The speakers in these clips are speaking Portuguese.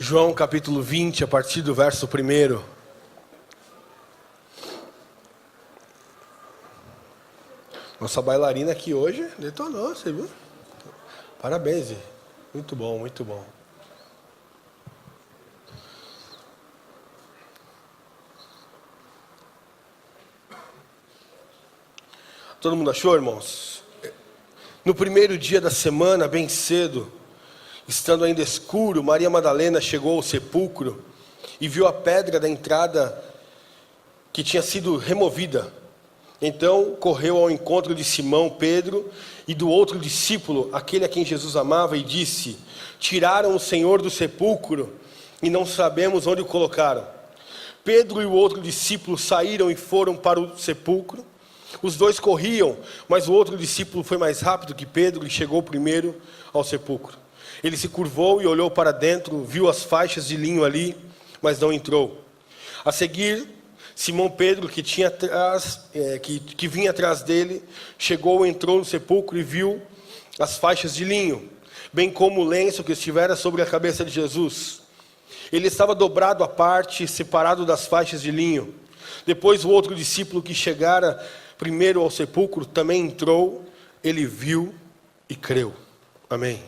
João capítulo 20, a partir do verso 1. Nossa bailarina aqui hoje detonou, você viu? Parabéns, Zê. Muito bom, muito bom. Todo mundo achou, irmãos? No primeiro dia da semana, bem cedo, estando ainda escuro, Maria Madalena chegou ao sepulcro e viu a pedra da entrada que tinha sido removida. Então correu ao encontro de Simão, Pedro e do outro discípulo, aquele a quem Jesus amava, e disse: tiraram o Senhor do sepulcro e não sabemos onde o colocaram. Pedro e o outro discípulo saíram e foram para o sepulcro. Os dois corriam, mas o outro discípulo foi mais rápido que Pedro e chegou primeiro ao sepulcro. Ele se curvou e olhou para dentro, viu as faixas de linho ali, mas não entrou. A seguir, Simão Pedro, que vinha atrás dele, chegou, entrou no sepulcro e viu as faixas de linho, bem como o lenço que estivera sobre a cabeça de Jesus. Ele estava dobrado à parte, separado das faixas de linho. Depois o outro discípulo que chegara primeiro ao sepulcro também entrou, ele viu e creu. Amém.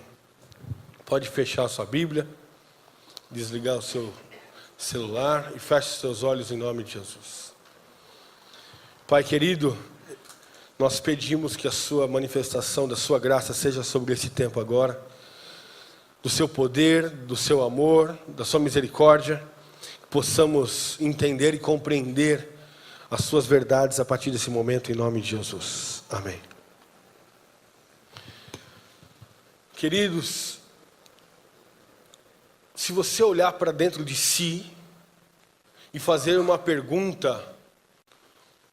Pode fechar a sua Bíblia, desligar o seu celular e feche os seus olhos em nome de Jesus. Pai querido, nós pedimos que a sua manifestação da sua graça seja sobre esse tempo agora, do seu poder, do seu amor, da sua misericórdia, que possamos entender e compreender as suas verdades a partir desse momento em nome de Jesus. Amém. Queridos, se você olhar para dentro de si e fazer uma pergunta,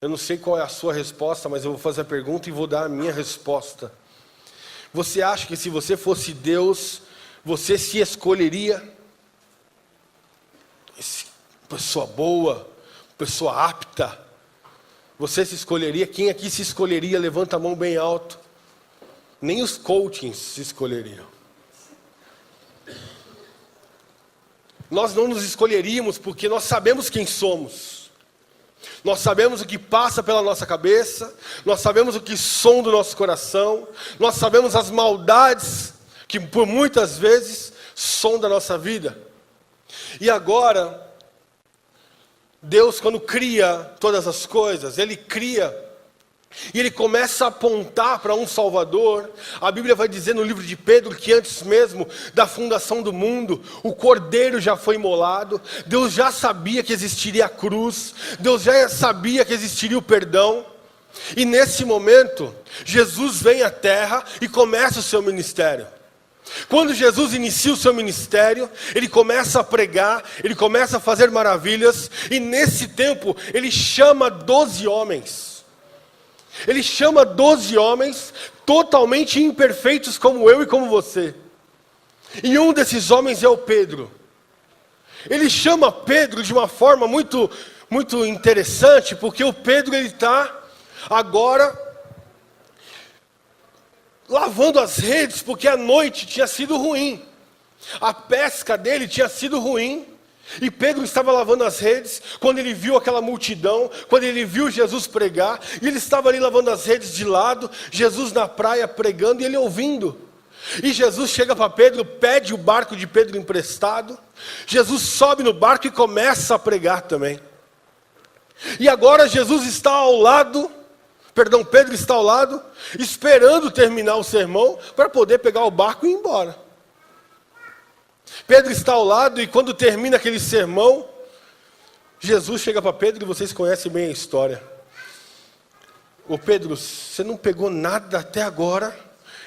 eu não sei qual é a sua resposta, mas eu vou fazer a pergunta e vou dar a minha resposta. Você acha que se você fosse Deus, você se escolheria? Pessoa boa, pessoa apta. Você se escolheria? Quem aqui se escolheria? Levanta a mão bem alto. Nem os coachings se escolheriam. Nós não nos escolheríamos porque nós sabemos quem somos. Nós sabemos o que passa pela nossa cabeça. Nós sabemos o que sonda o nosso coração. Nós sabemos as maldades que por muitas vezes sonda a nossa vida. E agora, Deus, quando cria todas as coisas, Ele cria e Ele começa a apontar para um Salvador. A Bíblia vai dizer no livro de Pedro que antes mesmo da fundação do mundo, o Cordeiro já foi imolado. Deus já sabia que existiria a cruz. Deus já sabia que existiria o perdão. E nesse momento, Jesus vem à terra e começa o seu ministério. Quando Jesus inicia o seu ministério, Ele começa a pregar, Ele começa a fazer maravilhas. E nesse tempo, Ele chama 12 homens. Ele chama 12 homens totalmente imperfeitos como eu e como você. E um desses homens é o Pedro. Ele chama Pedro de uma forma muito, muito interessante, porque o Pedro ele está agora lavando as redes, porque a noite tinha sido ruim. A pesca dele tinha sido ruim. E Pedro estava lavando as redes, quando ele viu aquela multidão, quando ele viu Jesus pregar, e ele estava ali lavando as redes de lado, Jesus na praia pregando e ele ouvindo. E Jesus chega para Pedro, pede o barco de Pedro emprestado, Jesus sobe no barco e começa a pregar também. E agora Jesus está ao lado, Pedro está ao lado, esperando terminar o sermão, para poder pegar o barco e ir embora. Pedro está ao lado e quando termina aquele sermão, Jesus chega para Pedro e vocês conhecem bem a história. Ô Pedro, você não pegou nada até agora?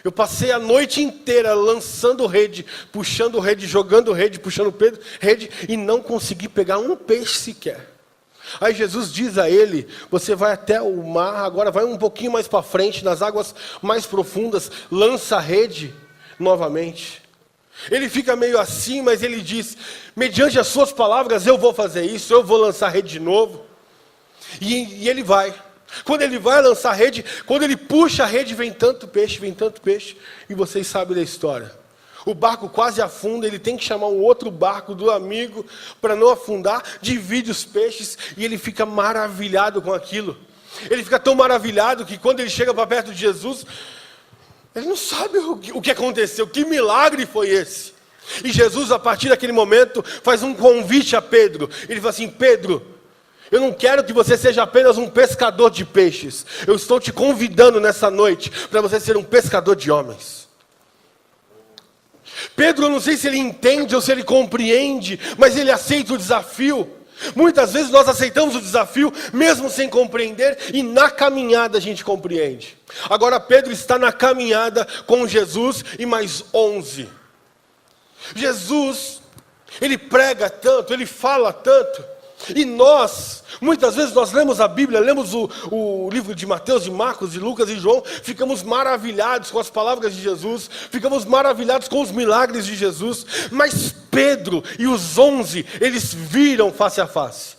Eu passei a noite inteira lançando rede, puxando rede, jogando rede, puxando rede e não consegui pegar um peixe sequer. Aí Jesus diz a ele, você vai até o mar, agora vai um pouquinho mais para frente, nas águas mais profundas, lança a rede novamente. Ele fica meio assim, mas ele diz, mediante as suas palavras eu vou fazer isso, eu vou lançar a rede de novo. E ele vai. Quando ele vai lançar a rede, quando ele puxa a rede, vem tanto peixe, e vocês sabem da história. o barco quase afunda, ele tem que chamar um outro barco do amigo para não afundar, divide os peixes e ele fica maravilhado com aquilo. Ele fica tão maravilhado que quando ele chega para perto de Jesus, ele não sabe o que aconteceu, que milagre foi esse. E Jesus, a partir daquele momento, faz um convite a Pedro. Ele fala assim: Pedro, eu não quero que você seja apenas um pescador de peixes. Eu estou te convidando nessa noite para você ser um pescador de homens. Pedro, eu não sei se ele entende ou se ele compreende, mas ele aceita o desafio. Muitas vezes nós aceitamos o desafio, mesmo sem compreender, e na caminhada a gente compreende. Agora Pedro está na caminhada com Jesus e mais 11. Jesus, ele prega tanto, ele fala tanto, e nós, muitas vezes nós lemos a Bíblia, lemos o livro de Mateus, de Marcos, de Lucas e João, ficamos maravilhados com as palavras de Jesus, ficamos maravilhados com os milagres de Jesus, mas Pedro e os 11, eles viram face a face.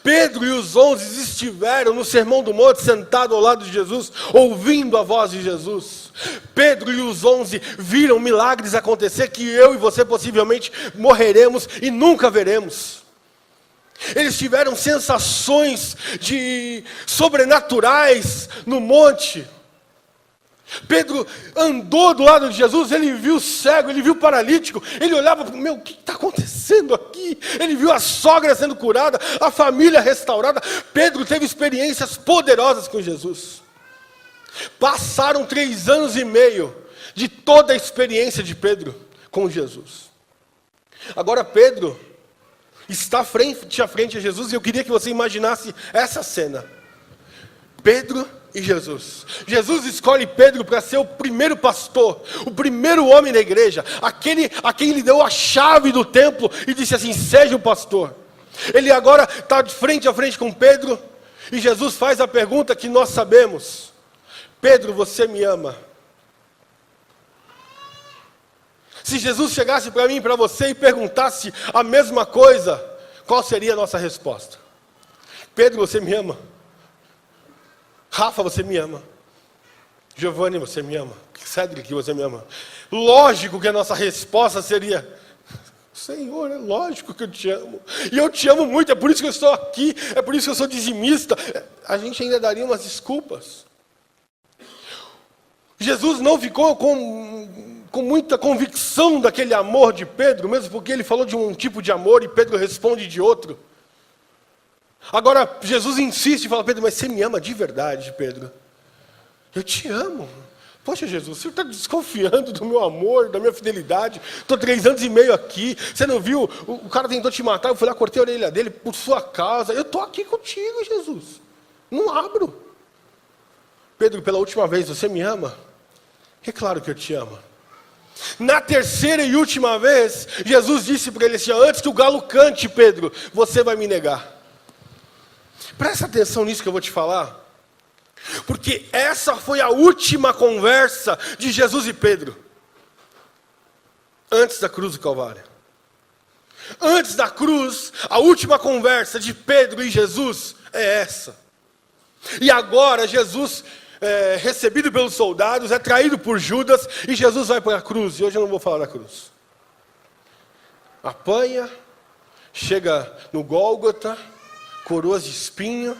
Pedro e os 11 estiveram no Sermão do Monte, sentado ao lado de Jesus, ouvindo a voz de Jesus. Pedro e os 11 viram milagres acontecer que eu e você possivelmente morreremos e nunca veremos. Eles tiveram sensações sobrenaturais no monte. Pedro andou do lado de Jesus, ele viu o cego, ele viu o paralítico, ele olhava, o que está acontecendo aqui? Ele viu a sogra sendo curada, a família restaurada. Pedro teve experiências poderosas com Jesus. Passaram 3 anos e meio de toda a experiência de Pedro com Jesus. Agora Pedro está frente a frente a Jesus, e eu queria que você imaginasse essa cena. Pedro e Jesus. Jesus escolhe Pedro para ser o primeiro pastor, o primeiro homem da igreja, a quem ele deu a chave do templo e disse assim: seja o pastor. Ele agora está de frente a frente com Pedro, e Jesus faz a pergunta que nós sabemos: Pedro, você me ama? Se Jesus chegasse para mim e para você e perguntasse a mesma coisa, qual seria a nossa resposta? Pedro, você me ama? Rafa, você me ama? Giovanni, você me ama? Cédric, você me ama? Lógico que a nossa resposta seria: Senhor, é lógico que eu te amo. E eu te amo muito, é por isso que eu estou aqui, é por isso que eu sou dizimista. A gente ainda daria umas desculpas. Jesus não ficou com muita convicção daquele amor de Pedro, mesmo porque ele falou de um tipo de amor e Pedro responde de outro. Agora Jesus insiste e fala: Pedro, mas você me ama de verdade, Pedro? Eu te amo. Poxa, Jesus, você está desconfiando do meu amor, da minha fidelidade. Estou 3 anos e meio aqui. Você não viu? O cara tentou te matar, eu fui lá, cortei a orelha dele por sua causa. Eu estou aqui contigo, Jesus. Não abro. Pedro, pela última vez, você me ama? É claro que eu te amo. Na terceira e última vez, Jesus disse para ele assim: antes que o galo cante, Pedro, você vai me negar. Presta atenção nisso que eu vou te falar, porque essa foi a última conversa de Jesus e Pedro, antes da cruz do Calvário. Antes da cruz, a última conversa de Pedro e Jesus é essa. E agora Jesus, recebido pelos soldados, é traído por Judas, e Jesus vai para a cruz. E hoje eu não vou falar da cruz. Apanha, chega no Gólgota, coroas de espinho,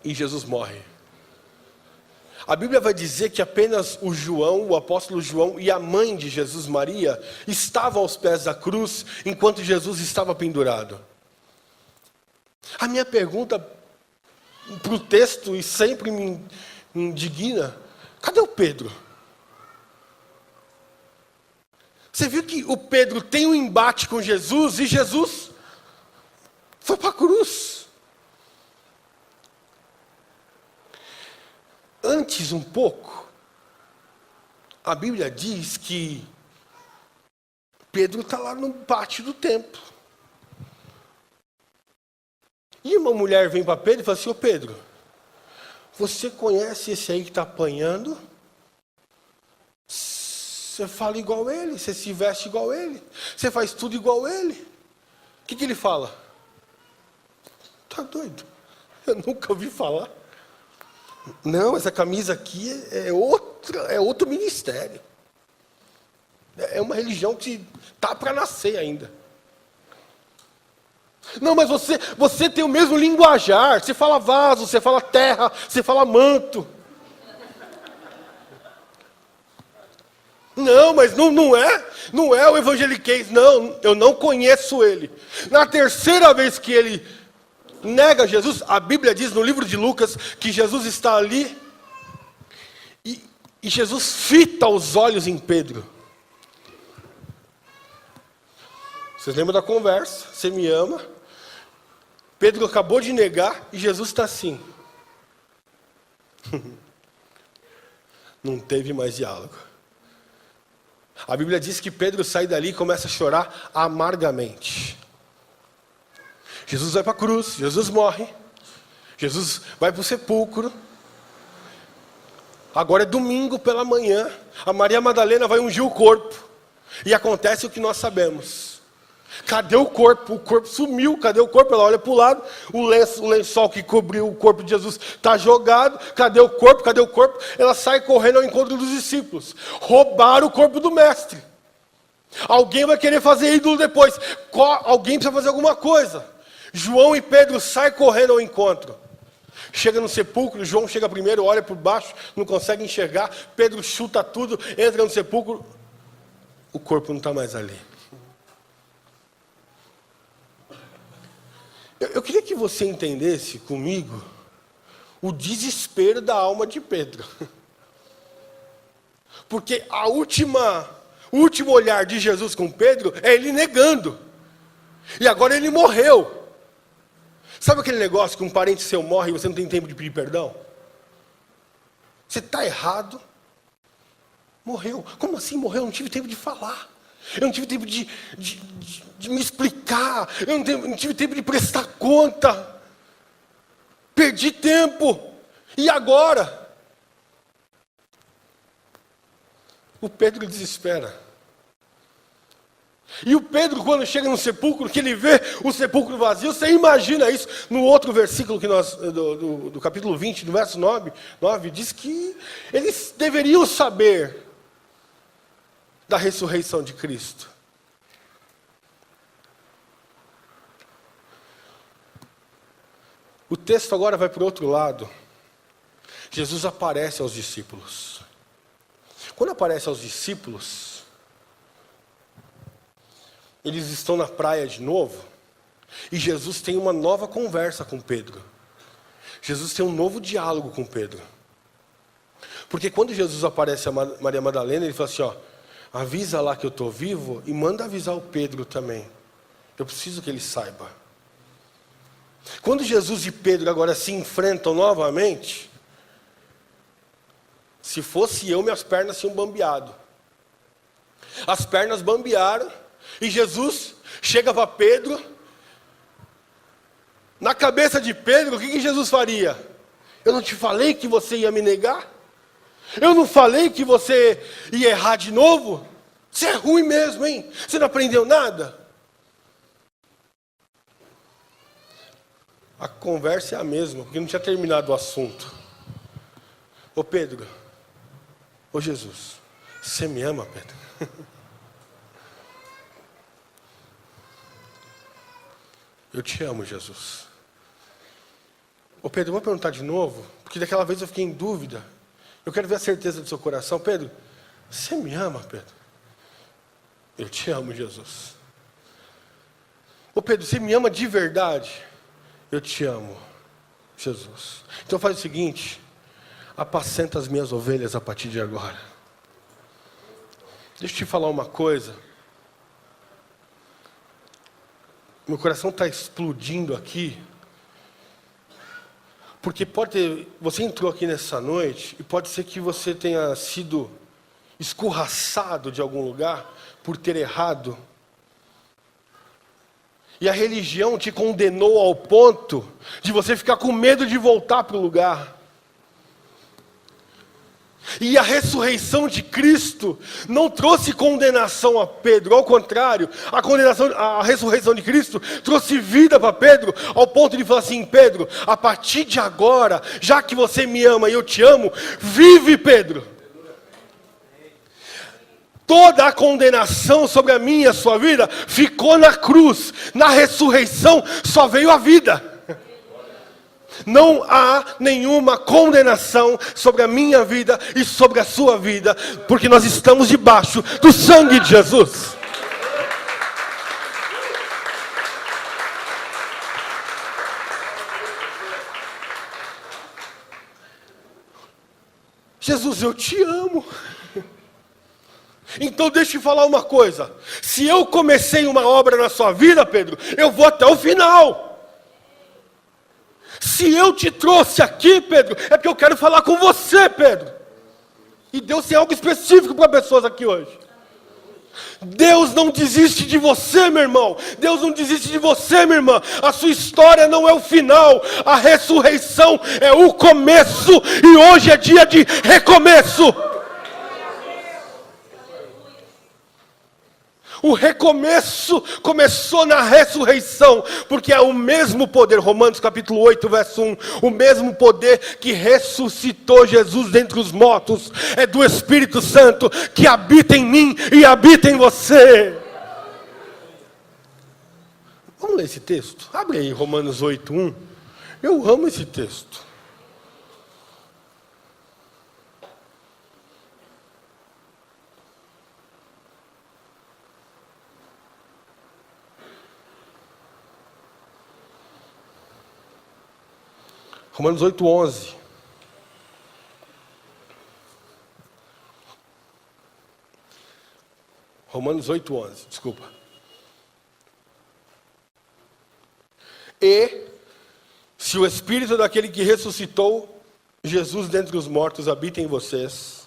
e Jesus morre. A Bíblia vai dizer que apenas o João, o apóstolo João e a mãe de Jesus, Maria, estavam aos pés da cruz, enquanto Jesus estava pendurado. A minha pergunta para o texto, e sempre me indigna: cadê o Pedro? Você viu que o Pedro tem um embate com Jesus, e Jesus foi para a cruz. Antes um pouco, a Bíblia diz que Pedro está lá no pátio do templo. E uma mulher vem para Pedro e fala assim: ô Pedro, você conhece esse aí que está apanhando? Você fala igual ele, você se veste igual ele, você faz tudo igual ele. O que ele fala? Tá doido? Eu nunca ouvi falar. Não, essa camisa aqui é outra. outro ministério. É uma religião que está para nascer ainda. Não, mas você tem o mesmo linguajar. Você fala vaso, você fala terra, você fala manto. Não, mas não é o evangeliquez. Não, eu não conheço ele. Na terceira vez que ele nega Jesus, a Bíblia diz no livro de Lucas que Jesus está ali e Jesus fita os olhos em Pedro. Vocês lembram da conversa? Você me ama? Pedro acabou de negar e Jesus está assim. Não teve mais diálogo. A Bíblia diz que Pedro sai dali e começa a chorar amargamente. Jesus vai para a cruz, Jesus morre, Jesus vai para o sepulcro. Agora é domingo pela manhã, a Maria Madalena vai ungir o corpo. E acontece o que nós sabemos. Cadê o corpo? O corpo sumiu, cadê o corpo? Ela olha para o lado, o lençol que cobriu o corpo de Jesus está jogado. Cadê o corpo? Cadê o corpo? Ela sai correndo ao encontro dos discípulos. Roubaram o corpo do mestre. Alguém vai querer fazer ídolo depois. Alguém precisa fazer alguma coisa. João e Pedro saem correndo ao encontro. Chega no sepulcro, João chega primeiro, olha por baixo, não consegue enxergar. Pedro chuta tudo, entra no sepulcro. O corpo não está mais ali. Eu queria que você entendesse comigo o desespero da alma de Pedro. Porque o último olhar de Jesus com Pedro é ele negando. E agora ele morreu. Sabe aquele negócio que um parente seu morre e você não tem tempo de pedir perdão? Você está errado. Morreu. Como assim morreu? Eu não tive tempo de falar. Eu não tive tempo de me explicar. Eu não tive tempo de prestar conta. Perdi tempo. E agora? O Pedro desespera. E o Pedro, quando chega no sepulcro, que ele vê o sepulcro vazio, você imagina isso. No outro versículo que do capítulo 20, do verso 9, diz que eles deveriam saber da ressurreição de Cristo. O texto agora vai para o outro lado. Jesus aparece aos discípulos. Quando aparece aos discípulos, eles estão na praia de novo, e Jesus tem uma nova conversa com Pedro. Jesus tem um novo diálogo com Pedro. Porque quando Jesus aparece a Maria Madalena, ele fala assim, avisa lá que eu estou vivo e manda avisar o Pedro também. Eu preciso que ele saiba. Quando Jesus e Pedro agora se enfrentam novamente, se fosse eu, minhas pernas tinham bambeado. As pernas bambearam e Jesus chega para Pedro. Na cabeça de Pedro, o que Jesus faria? Eu não te falei que você ia me negar? Eu não falei que você ia errar de novo? Você é ruim mesmo, hein? Você não aprendeu nada? A conversa é a mesma, porque não tinha terminado o assunto. Ô Pedro, ô Jesus, você me ama, Pedro? Eu te amo, Jesus. Ô Pedro, eu vou perguntar de novo, porque daquela vez eu fiquei em dúvida. Eu quero ver a certeza do seu coração. Pedro, você me ama, Pedro? Eu te amo, Jesus. Ô Pedro, você me ama de verdade? Eu te amo, Jesus. Então faz o seguinte, apacenta as minhas ovelhas a partir de agora. Deixa eu te falar uma coisa. Meu coração está explodindo aqui. Porque você entrou aqui nessa noite e pode ser que você tenha sido escorraçado de algum lugar por ter errado. E a religião te condenou ao ponto de você ficar com medo de voltar para o lugar. E a ressurreição de Cristo não trouxe condenação a Pedro, ao contrário, a ressurreição de Cristo trouxe vida para Pedro, ao ponto de falar assim, Pedro, a partir de agora, já que você me ama e eu te amo, vive, Pedro. Toda a condenação sobre a minha e a sua vida ficou na cruz. Na ressurreição só veio a vida. Não há nenhuma condenação sobre a minha vida e sobre a sua vida, porque nós estamos debaixo do sangue de Jesus. Jesus, eu te amo. Então deixa eu te falar uma coisa. Se eu comecei uma obra na sua vida, Pedro, eu vou até o final. Se eu te trouxe aqui, Pedro, é porque eu quero falar com você, Pedro. E Deus tem algo específico para pessoas aqui hoje. Deus não desiste de você, meu irmão. Deus não desiste de você, minha irmã. A sua história não é o final. A ressurreição é o começo. E hoje é dia de recomeço. O recomeço começou na ressurreição, porque é o mesmo poder, Romanos capítulo 8, verso 1, o mesmo poder que ressuscitou Jesus dentre os mortos, é do Espírito Santo, que habita em mim e habita em você. Vamos ler esse texto? Abre aí Romanos 8, 1. Eu amo esse texto. Romanos 8, 11. Romanos 8, 11, desculpa. E, se o Espírito daquele que ressuscitou Jesus dentre os mortos habita em vocês,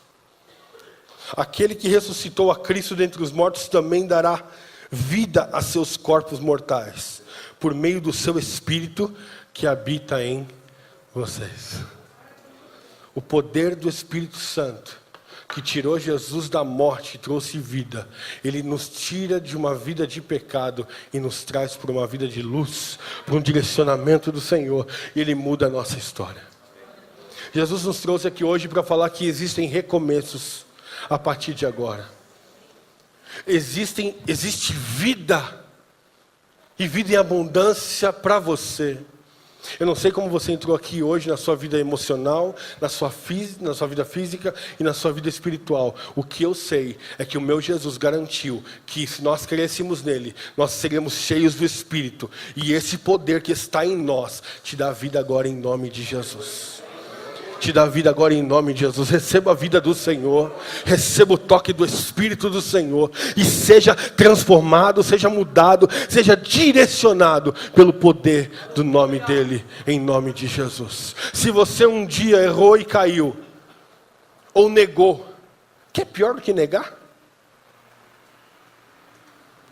aquele que ressuscitou a Cristo dentre os mortos também dará vida a seus corpos mortais, por meio do seu Espírito que habita em vocês. O poder do Espírito Santo, que tirou Jesus da morte e trouxe vida, ele nos tira de uma vida de pecado e nos traz para uma vida de luz, para um direcionamento do Senhor, e ele muda a nossa história. Jesus nos trouxe aqui hoje para falar que existem recomeços a partir de agora. Existe vida, e vida em abundância para você. Eu não sei como você entrou aqui hoje na sua vida emocional, na sua vida física e na sua vida espiritual. O que eu sei é que o meu Jesus garantiu que se nós crescêssemos nele, nós seremos cheios do Espírito. E esse poder que está em nós te dá vida agora em nome de Jesus. Te dá vida agora em nome de Jesus. Receba a vida do Senhor, receba o toque do Espírito do Senhor e seja transformado, seja mudado, seja direcionado pelo poder do nome dEle, em nome de Jesus. Se você um dia errou e caiu, ou negou, que é pior do que negar?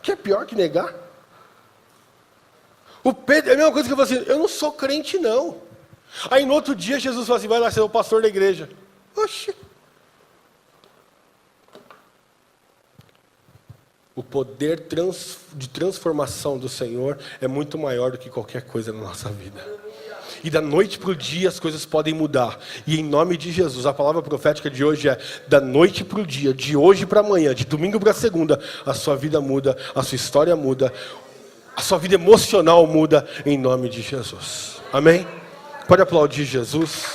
Que é pior que negar? O Pedro, é a mesma coisa que eu falo assim, eu não sou crente não. Aí no outro dia Jesus fala assim, vai lá ser o pastor da igreja. Oxi. O poder de transformação do Senhor é muito maior do que qualquer coisa na nossa vida. E da noite para o dia as coisas podem mudar. E em nome de Jesus, a palavra profética de hoje é, da noite para o dia, de hoje para amanhã, de domingo para segunda, a sua vida muda, a sua história muda, a sua vida emocional muda, em nome de Jesus. Amém? Pode aplaudir Jesus.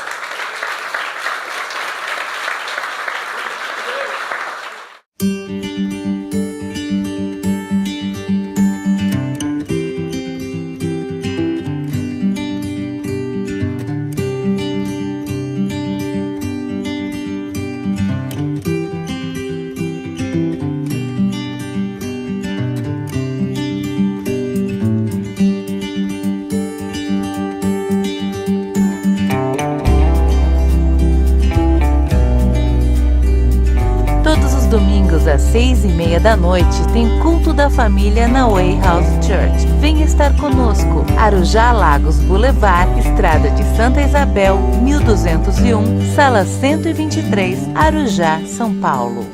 Domingos às 6:30 da noite tem culto da família na Way House Church. Venha estar conosco. Arujá Lagos Boulevard, Estrada de Santa Isabel, 1201, Sala 123, Arujá, São Paulo.